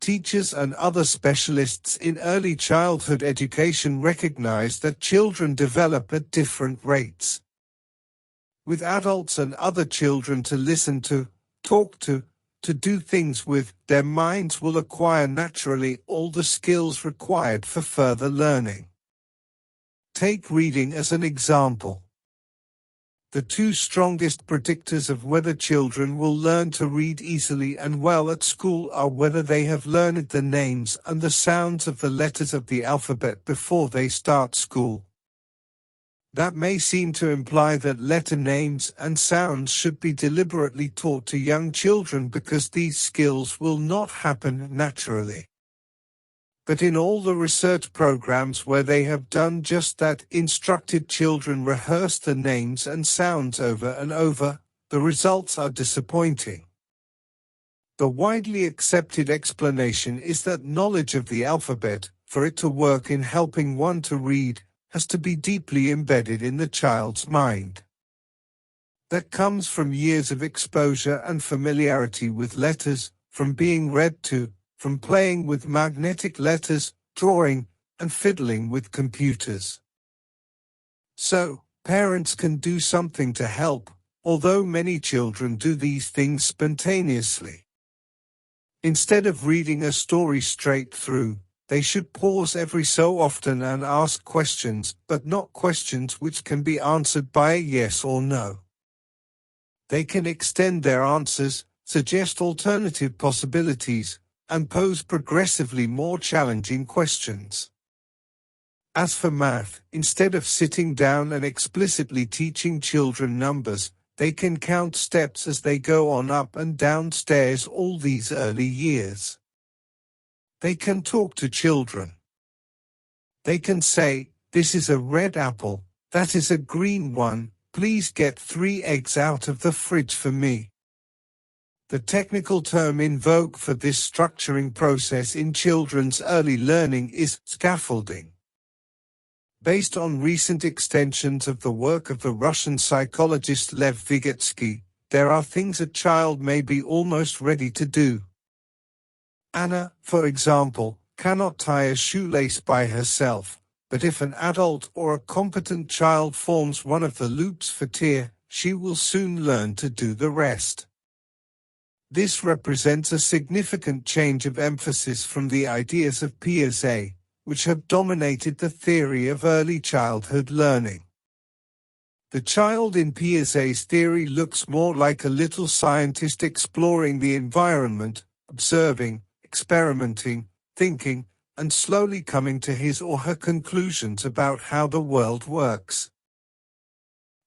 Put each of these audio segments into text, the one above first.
teachers and other specialists in early childhood education recognize that children develop at different rates. With adults and other children to listen to, talk to do things with, their minds will acquire naturally all the skills required for further learning. Take reading as an example. The two strongest predictors of whether children will learn to read easily and well at school are whether they have learned the names and the sounds of the letters of the alphabet before they start school. That may seem to imply that letter names and sounds should be deliberately taught to young children because these skills will not happen naturally. But in all the research programs where they have done just that, instructed children rehearse the names and sounds over and over, the results are disappointing. The widely accepted explanation is that knowledge of the alphabet, for it to work in helping one to read, has to be deeply embedded in the child's mind. That comes from years of exposure and familiarity with letters, from being read to, from playing with magnetic letters, drawing, and fiddling with computers. So, parents can do something to help, although many children do these things spontaneously. Instead of reading a story straight through, they should pause every so often and ask questions, but not questions which can be answered by a yes or no. They can extend their answers, suggest alternative possibilities, and pose progressively more challenging questions. As for math, instead of sitting down and explicitly teaching children numbers, they can count steps as they go on up and down stairs all these early years. They can talk to children. They can say, "This is a red apple, that is a green one, please get 3 eggs out of the fridge for me." The technical term in vogue for this structuring process in children's early learning is scaffolding. Based on recent extensions of the work of the Russian psychologist Lev Vygotsky, there are things a child may be almost ready to do. Anna, for example, cannot tie a shoelace by herself, but if an adult or a competent child forms one of the loops for Tia, she will soon learn to do the rest. This represents a significant change of emphasis from the ideas of Piaget, which have dominated the theory of early childhood learning. The child in Piaget's theory looks more like a little scientist exploring the environment, observing, experimenting, thinking, and slowly coming to his or her conclusions about how the world works.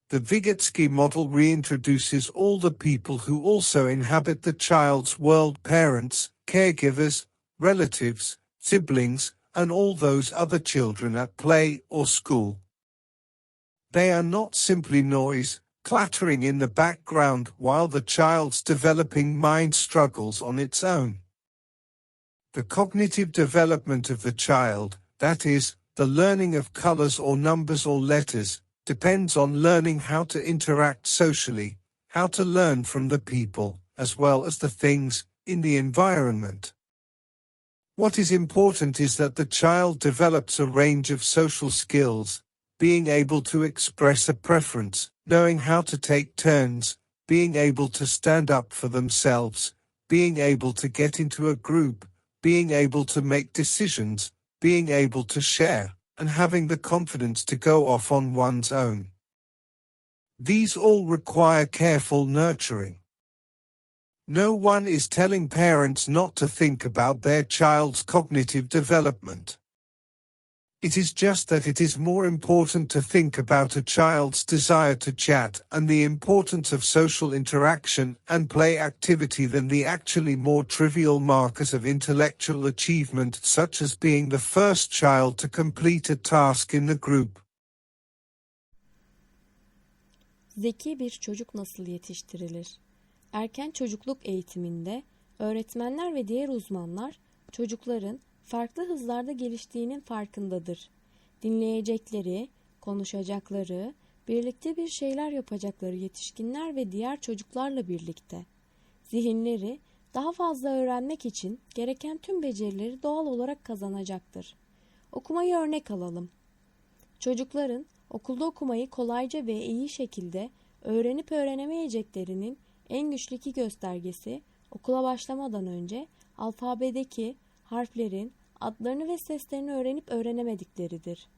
The Vygotsky model reintroduces all the people who also inhabit the child's world: parents, caregivers, relatives, siblings, and all those other children at play or school. They are not simply noise, clattering in the background while the child's developing mind struggles on its own. The cognitive development of the child, that is, the learning of colors or numbers or letters, depends on learning how to interact socially, how to learn from the people, as well as the things, in the environment. What is important is that the child develops a range of social skills, being able to express a preference, knowing how to take turns, being able to stand up for themselves, being able to get into a group, being able to make decisions, being able to share, and having the confidence to go off on one's own. These all require careful nurturing. No one is telling parents not to think about their child's cognitive development. It is just that it is more important to think about a child's desire to chat and the importance of social interaction and play activity than the actually more trivial markers of intellectual achievement, such as being the first child to complete a task in the group. Zeki bir çocuk nasıl yetiştirilir? Erken çocukluk eğitiminde öğretmenler ve diğer uzmanlar çocukların farklı hızlarda geliştiğinin farkındadır. Dinleyecekleri, konuşacakları, birlikte bir şeyler yapacakları yetişkinler ve diğer çocuklarla birlikte. Zihinleri daha fazla öğrenmek için gereken tüm becerileri doğal olarak kazanacaktır. Okumayı örnek alalım. Çocukların okulda okumayı kolayca ve iyi şekilde öğrenip öğrenemeyeceklerinin en güçlü iki göstergesi okula başlamadan önce alfabedeki harflerin adlarını ve seslerini öğrenip öğrenemedikleridir.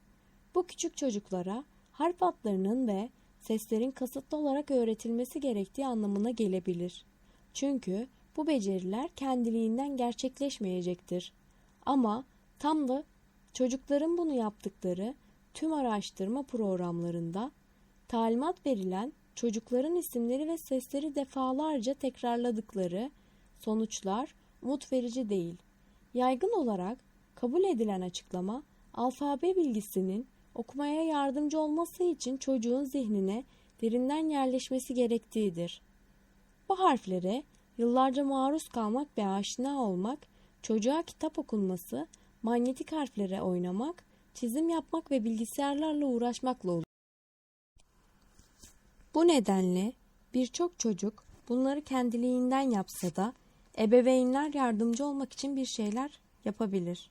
Bu küçük çocuklara harf adlarının ve seslerin kasıtlı olarak öğretilmesi gerektiği anlamına gelebilir. Çünkü bu beceriler kendiliğinden gerçekleşmeyecektir. Ama tam da çocukların bunu yaptıkları tüm araştırma programlarında talimat verilen çocukların isimleri ve sesleri defalarca tekrarladıkları sonuçlar umut verici değil. Yaygın olarak kabul edilen açıklama, alfabe bilgisinin okumaya yardımcı olması için çocuğun zihnine derinden yerleşmesi gerektiğidir. Bu harflere yıllarca maruz kalmak ve aşina olmak, çocuğa kitap okunması, manyetik harflere oynamak, çizim yapmak ve bilgisayarlarla uğraşmakla olur. Bu nedenle birçok çocuk bunları kendiliğinden yapsa da ebeveynler yardımcı olmak için bir şeyler yapabilir.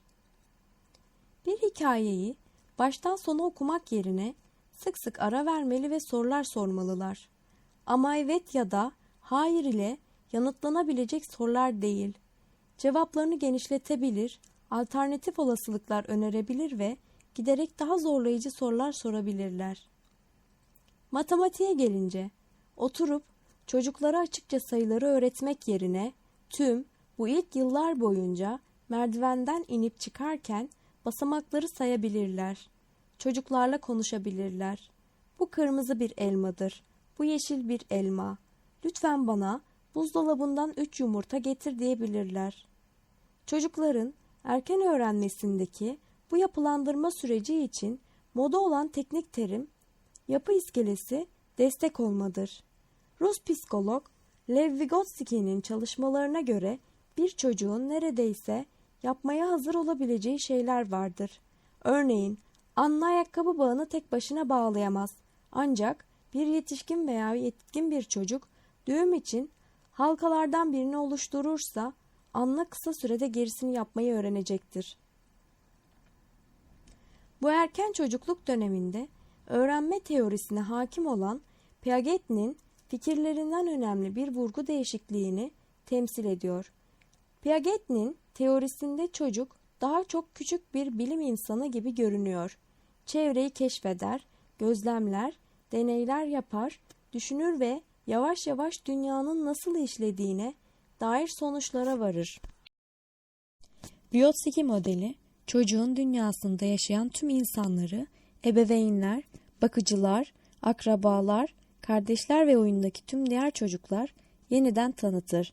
Bir hikayeyi baştan sona okumak yerine sık sık ara vermeli ve sorular sormalılar. Ama evet ya da hayır ile yanıtlanabilecek sorular değil. Cevaplarını genişletebilir, alternatif olasılıklar önerebilir ve giderek daha zorlayıcı sorular sorabilirler. Matematiğe gelince, oturup çocuklara açıkça sayıları öğretmek yerine bu ilk yıllar boyunca merdivenden inip çıkarken basamakları sayabilirler. Çocuklarla konuşabilirler. Bu kırmızı bir elmadır. Bu yeşil bir elma. Lütfen bana buzdolabından 3 yumurta getir diyebilirler. Çocukların erken öğrenmesindeki bu yapılandırma süreci için moda olan teknik terim yapı iskelesi destek olmadır. Rus psikolog Lev Vygotsky'nin çalışmalarına göre bir çocuğun neredeyse yapmaya hazır olabileceği şeyler vardır. Örneğin Anne ayakkabı bağını tek başına bağlayamaz. Ancak bir yetişkin veya yetkin bir çocuk düğüm için halkalardan birini oluşturursa Anne kısa sürede gerisini yapmayı öğrenecektir. Bu erken çocukluk döneminde öğrenme teorisine hakim olan Piaget'in fikirlerinden önemli bir vurgu değişikliğini temsil ediyor. Piaget'in teorisinde çocuk daha çok küçük bir bilim insanı gibi görünüyor. Çevreyi keşfeder, gözlemler, deneyler yapar, düşünür ve yavaş yavaş dünyanın nasıl işlediğine dair sonuçlara varır. Vygotsky modeli, çocuğun dünyasında yaşayan tüm insanları, ebeveynler, bakıcılar, akrabalar, kardeşler ve oyundaki tüm diğer çocuklar yeniden tanıtır.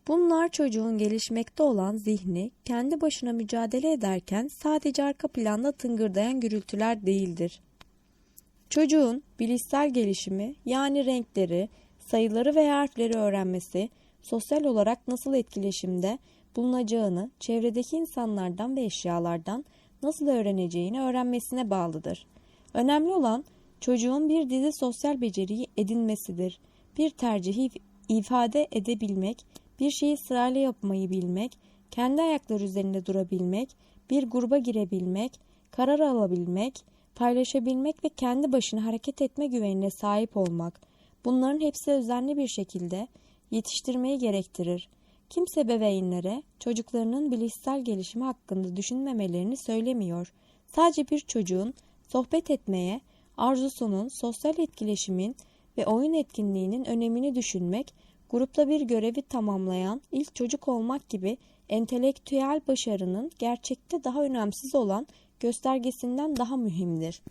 Bunlar çocuğun gelişmekte olan zihni kendi başına mücadele ederken sadece arka planda tıngırdayan gürültüler değildir. Çocuğun bilişsel gelişimi yani renkleri, sayıları ve harfleri öğrenmesi, sosyal olarak nasıl etkileşimde bulunacağını, çevredeki insanlardan ve eşyalardan nasıl öğreneceğini öğrenmesine bağlıdır. Önemli olan çocuğun bir dizi sosyal beceriyi edinmesidir. Bir tercihi ifade edebilmek, bir şeyi sırayla yapmayı bilmek, kendi ayakları üzerinde durabilmek, bir gruba girebilmek, karar alabilmek, paylaşabilmek ve kendi başına hareket etme güvenine sahip olmak. Bunların hepsi özenli bir şekilde yetiştirmeyi gerektirir. Kimse ebeveynlere çocuklarının bilişsel gelişimi hakkında düşünmemelerini söylemiyor. Sadece bir çocuğun sohbet etmeye, arzusunun, sosyal etkileşimin ve oyun etkinliğinin önemini düşünmek, grupta bir görevi tamamlayan ilk çocuk olmak gibi entelektüel başarının gerçekte daha önemsiz olan göstergesinden daha mühimdir.